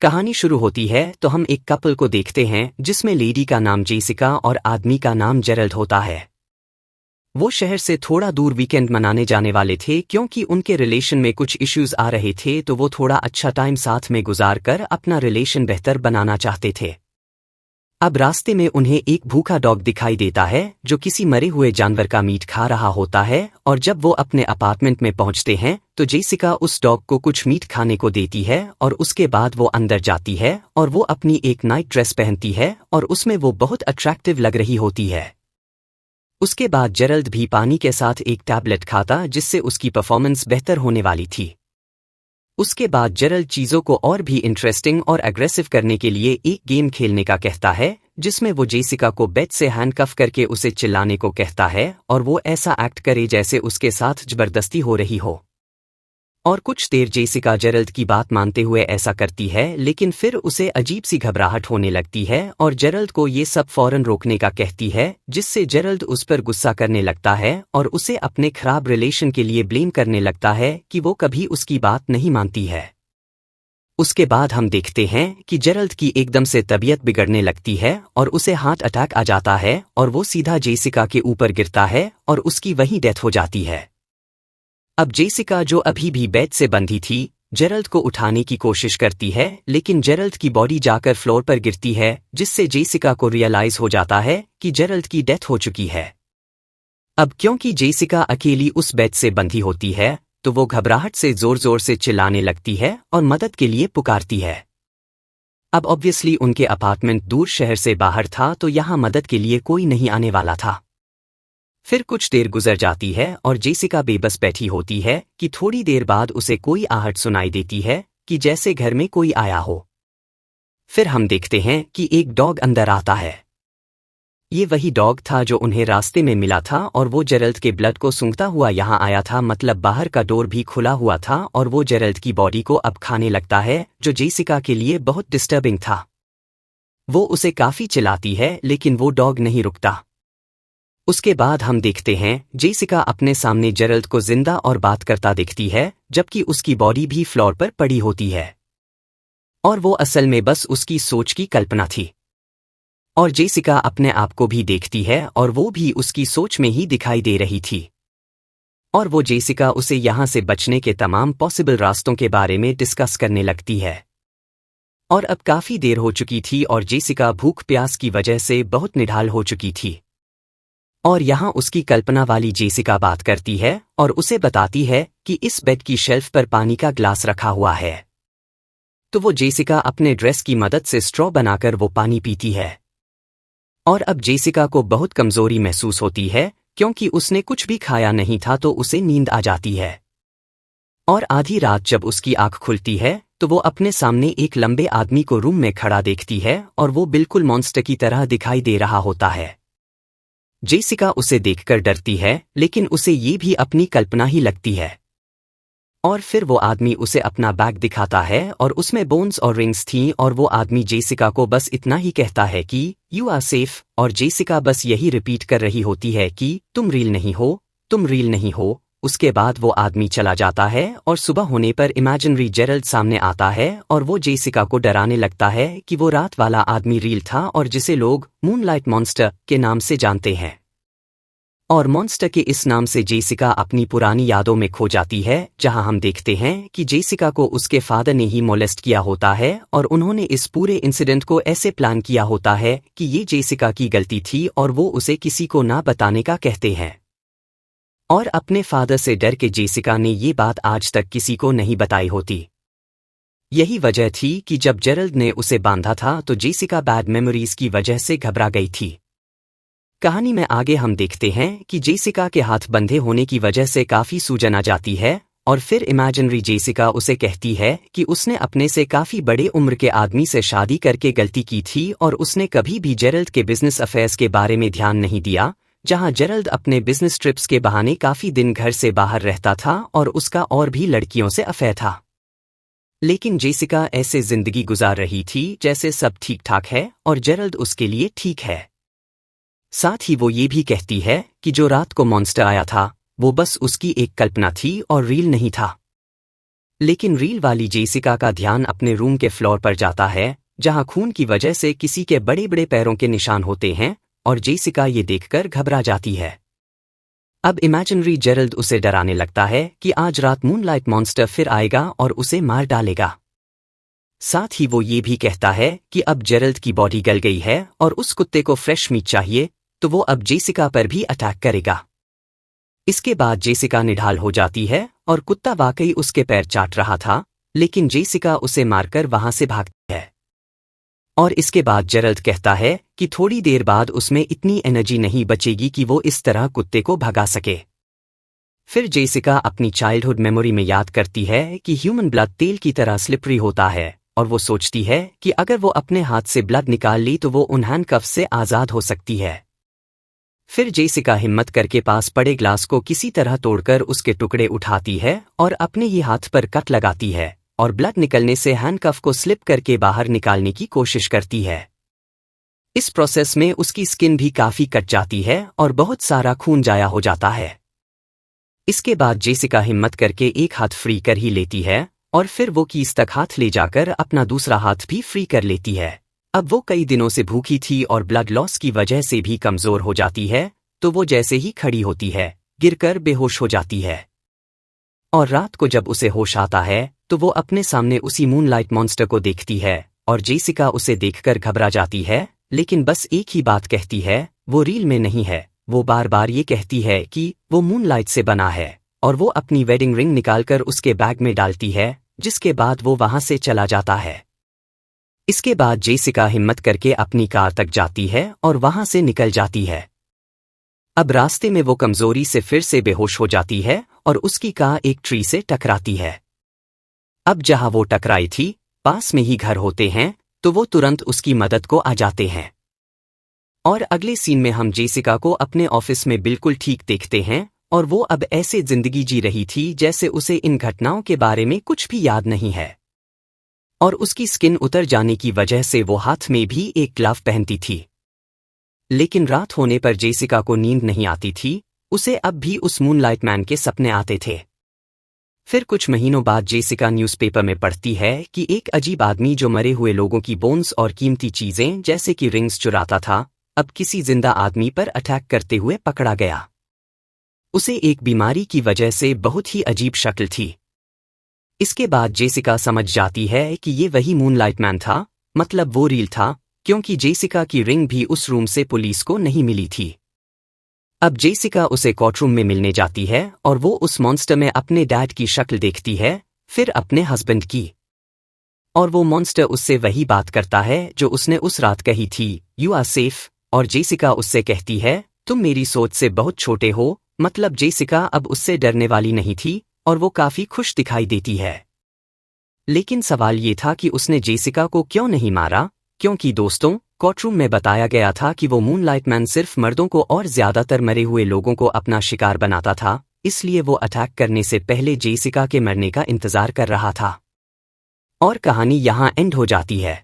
कहानी शुरू होती है तो हम एक कपल को देखते हैं जिसमें लेडी का नाम जेसिका और आदमी का नाम जेरल्ड होता है। वो शहर से थोड़ा दूर वीकेंड मनाने जाने वाले थे क्योंकि उनके रिलेशन में कुछ इश्यूज आ रहे थे, तो वो थोड़ा अच्छा टाइम साथ में गुजार कर अपना रिलेशन बेहतर बनाना चाहते थे। अब रास्ते में उन्हें एक भूखा डॉग दिखाई देता है जो किसी मरे हुए जानवर का मीट खा रहा होता है, और जब वो अपने अपार्टमेंट में पहुंचते हैं तो जेसिका उस डॉग को कुछ मीट खाने को देती है और उसके बाद वो अंदर जाती है और वो अपनी एक नाइट ड्रेस पहनती है और उसमें वो बहुत अट्रैक्टिव लग रही होती है। उसके बाद जेरल्ड भी पानी के साथ एक टैबलेट खाता जिससे उसकी परफॉर्मेंस बेहतर होने वाली थी। उसके बाद जेरल्ड चीज़ों को और भी इंटरेस्टिंग और एग्रेसिव करने के लिए एक गेम खेलने का कहता है, जिसमें वो जेसिका को बेड से हैंडकफ करके उसे चिल्लाने को कहता है और वो ऐसा एक्ट करे जैसे उसके साथ जबरदस्ती हो रही हो। और कुछ देर जेसिका जेरल्ड की बात मानते हुए ऐसा करती है, लेकिन फिर उसे अजीब सी घबराहट होने लगती है और जेरल्ड को ये सब फौरन रोकने का कहती है, जिससे जेरल्ड उस पर गुस्सा करने लगता है और उसे अपने खराब रिलेशन के लिए ब्लेम करने लगता है कि वो कभी उसकी बात नहीं मानती है। उसके बाद हम देखते हैं कि जेरल्ड की एकदम से तबीयत बिगड़ने लगती है और उसे हार्ट अटैक आ जाता है और वो सीधा जेसिका के ऊपर गिरता है और उसकी वहीं डेथ हो जाती है। अब जेसिका, जो अभी भी बेड से बंधी थी, जेरल्ड को उठाने की कोशिश करती है, लेकिन जेरल्ड की बॉडी जाकर फ्लोर पर गिरती है, जिससे जेसिका को रियलाइज हो जाता है कि जेरल्ड की डेथ हो चुकी है। अब क्योंकि जेसिका अकेली उस बेड से बंधी होती है तो वो घबराहट से जोर जोर से चिल्लाने लगती है और मदद के लिए पुकारती है। अब ऑब्वियसली उनके अपार्टमेंट दूर शहर से बाहर था, तो यहाँ मदद के लिए कोई नहीं आने वाला था। फिर कुछ देर गुजर जाती है और जेसिका बेबस बैठी होती है कि थोड़ी देर बाद उसे कोई आहट सुनाई देती है कि जैसे घर में कोई आया हो। फिर हम देखते हैं कि एक डॉग अंदर आता है। ये वही डॉग था जो उन्हें रास्ते में मिला था और वो जेरल्ड के ब्लड को सूंघता हुआ यहाँ आया था, मतलब बाहर का डोर भी खुला हुआ था और वो जेरल्ड की बॉडी को अब खाने लगता है, जो जेसिका के लिए बहुत डिस्टर्बिंग था। वो उसे काफी चिल्लाती है लेकिन वो डॉग नहीं रुकता। उसके बाद हम देखते हैं जेसिका अपने सामने जेरल्ड को जिंदा और बात करता दिखती है, जबकि उसकी बॉडी भी फ्लोर पर पड़ी होती है और वो असल में बस उसकी सोच की कल्पना थी। और जेसिका अपने आप को भी देखती है और वो भी उसकी सोच में ही दिखाई दे रही थी। और वो जेसिका उसे यहाँ से बचने के तमाम पॉसिबल रास्तों के बारे में डिस्कस करने लगती है। और अब काफी देर हो चुकी थी और जेसिका भूख प्यास की वजह से बहुत निढाल हो चुकी थी। और यहाँ उसकी कल्पना वाली जेसिका बात करती है और उसे बताती है कि इस बेड की शेल्फ पर पानी का ग्लास रखा हुआ है। तो वो जेसिका अपने ड्रेस की मदद से स्ट्रॉ बनाकर वो पानी पीती है। और अब जेसिका को बहुत कमजोरी महसूस होती है क्योंकि उसने कुछ भी खाया नहीं था, तो उसे नींद आ जाती है। और आधी रात जब उसकी आंख खुलती है तो वो अपने सामने एक लंबे आदमी को रूम में खड़ा देखती है और वो बिल्कुल मॉन्स्टर की तरह दिखाई दे रहा होता है। जेसिका उसे देखकर डरती है, लेकिन उसे ये भी अपनी कल्पना ही लगती है। और फिर वो आदमी उसे अपना बैग दिखाता है और उसमें बोन्स और रिंग्स थीं, और वो आदमी जेसिका को बस इतना ही कहता है कि यू आर सेफ, और जेसिका बस यही रिपीट कर रही होती है कि तुम रील नहीं हो, तुम रील नहीं हो। उसके बाद वो आदमी चला जाता है और सुबह होने पर इमेजिनरी जेरल्ड सामने आता है और वो जेसिका को डराने लगता है कि वो रात वाला आदमी रील था और जिसे लोग मूनलाइट मॉन्स्टर के नाम से जानते हैं। और मॉन्स्टर के इस नाम से जेसिका अपनी पुरानी यादों में खो जाती है, जहां हम देखते हैं कि जेसिका को उसके फादर ने ही मोलेस्ट किया होता है और उन्होंने इस पूरे इंसिडेंट को ऐसे प्लान किया होता है कि ये जेसिका की गलती थी और वो उसे किसी को ना बताने का कहते हैं। और अपने फादर से डर के जेसिका ने ये बात आज तक किसी को नहीं बताई होती। यही वजह थी कि जब जेरल्ड ने उसे बांधा था तो जेसिका बैड मेमोरीज की वजह से घबरा गई थी। कहानी में आगे हम देखते हैं कि जेसिका के हाथ बंधे होने की वजह से काफी सूजन आ जाती है और फिर इमेजिनरी जेसिका उसे कहती है कि उसने अपने से काफी बड़े उम्र के आदमी से शादी करके गलती की थी और उसने कभी भी जेरल्ड के बिजनेस अफेयर्स के बारे में ध्यान नहीं दिया, जहां जेरल्ड अपने बिजनेस ट्रिप्स के बहाने काफी दिन घर से बाहर रहता था और उसका और भी लड़कियों से अफेयर था। लेकिन जेसिका ऐसे जिंदगी गुजार रही थी जैसे सब ठीक ठाक है और जेरल्ड उसके लिए ठीक है। साथ ही वो ये भी कहती है कि जो रात को मॉन्स्टर आया था वो बस उसकी एक कल्पना थी और रियल नहीं था। लेकिन रील वाली जेसिका का ध्यान अपने रूम के फ्लोर पर जाता है, जहां खून की वजह से किसी के बड़े बड़े पैरों के निशान होते हैं, और जेसिका ये देखकर घबरा जाती है। अब इमेजिनरी जेरल्ड उसे डराने लगता है कि आज रात मूनलाइट मॉन्स्टर फिर आएगा और उसे मार डालेगा। साथ ही वो ये भी कहता है कि अब जेरल्ड की बॉडी गल गई है और उस कुत्ते को फ्रेश मीट चाहिए, तो वो अब जेसिका पर भी अटैक करेगा। इसके बाद जेसिका निढाल हो जाती है और कुत्ता वाकई उसके पैर चाट रहा था, लेकिन जेसिका उसे मारकर वहां से भागती है। और इसके बाद जेरल्ड कहता है कि थोड़ी देर बाद उसमें इतनी एनर्जी नहीं बचेगी कि वो इस तरह कुत्ते को भगा सके। फिर जेसिका अपनी चाइल्डहुड मेमोरी में याद करती है कि ह्यूमन ब्लड तेल की तरह स्लिपरी होता है, और वो सोचती है कि अगर वो अपने हाथ से ब्लड निकाल ली तो वो उन हैंडकफ से आज़ाद हो सकती है। फिर जेसिका हिम्मत करके पास पड़े ग्लास को किसी तरह तोड़कर उसके टुकड़े उठाती है और अपने ही हाथ पर कट लगाती है, और ब्लड निकलने से हैंडकफ को स्लिप करके बाहर निकालने की कोशिश करती है। इस प्रोसेस में उसकी स्किन भी काफी कट जाती है और बहुत सारा खून जाया हो जाता है। इसके बाद जेसिका हिम्मत करके एक हाथ फ्री कर ही लेती है, और फिर वो कीज तक हाथ ले जाकर अपना दूसरा हाथ भी फ्री कर लेती है। अब वो कई दिनों से भूखी थी और ब्लड लॉस की वजह से भी कमजोर हो जाती है, तो वो जैसे ही खड़ी होती है, गिरकर बेहोश हो जाती है। और रात को जब उसे होश आता है तो वो अपने सामने उसी मूनलाइट मॉन्स्टर को देखती है, और जेसिका उसे देखकर घबरा जाती है, लेकिन बस एक ही बात कहती है, वो रील में नहीं है। वो बार बार ये कहती है कि वो मूनलाइट से बना है, और वो अपनी वेडिंग रिंग निकालकर उसके बैग में डालती है, जिसके बाद वो वहां से चला जाता है। इसके बाद जेसिका हिम्मत करके अपनी कार तक जाती है और वहां से निकल जाती है। अब रास्ते में वो कमजोरी से फिर से बेहोश हो जाती है और उसकी कार एक ट्री से टकराती है। अब जहां वो टकराई थी, पास में ही घर होते हैं, तो वो तुरंत उसकी मदद को आ जाते हैं। और अगले सीन में हम जेसिका को अपने ऑफिस में बिल्कुल ठीक देखते हैं, और वो अब ऐसे जिंदगी जी रही थी जैसे उसे इन घटनाओं के बारे में कुछ भी याद नहीं है। और उसकी स्किन उतर जाने की वजह से वो हाथ में भी एक ग्लव पहनती थी। लेकिन रात होने पर जेसिका को नींद नहीं आती थी, उसे अब भी उस मूनलाइट मैन के सपने आते थे। फिर कुछ महीनों बाद जेसिका न्यूज़पेपर में पढ़ती है कि एक अजीब आदमी जो मरे हुए लोगों की बोन्स और कीमती चीजें जैसे कि रिंग्स चुराता था, अब किसी जिंदा आदमी पर अटैक करते हुए पकड़ा गया। उसे एक बीमारी की वजह से बहुत ही अजीब शक्ल थी। इसके बाद जेसिका समझ जाती है कि ये वही मूनलाइट मैन था, मतलब वो रील था, क्योंकि जेसिका की रिंग भी उस रूम से पुलिस को नहीं मिली थी। अब जेसिका उसे कोर्टरूम में मिलने जाती है और वो उस मॉन्स्टर में अपने डैड की शक्ल देखती है, फिर अपने हस्बैंड की। और वो मॉन्स्टर उससे वही बात करता है जो उसने उस रात कही थी, यू आर सेफ, और जेसिका उससे कहती है, तुम मेरी सोच से बहुत छोटे हो। मतलब जेसिका अब उससे डरने वाली नहीं थी और वो काफी खुश दिखाई देती है। लेकिन सवाल ये था कि उसने जेसिका को क्यों नहीं मारा, क्योंकि दोस्तों, कोर्टरूम में बताया गया था कि वो मूनलाइट मैन सिर्फ मर्दों को और ज्यादातर मरे हुए लोगों को अपना शिकार बनाता था, इसलिए वो अटैक करने से पहले जेसिका के मरने का इंतजार कर रहा था। और कहानी यहाँ एंड हो जाती है।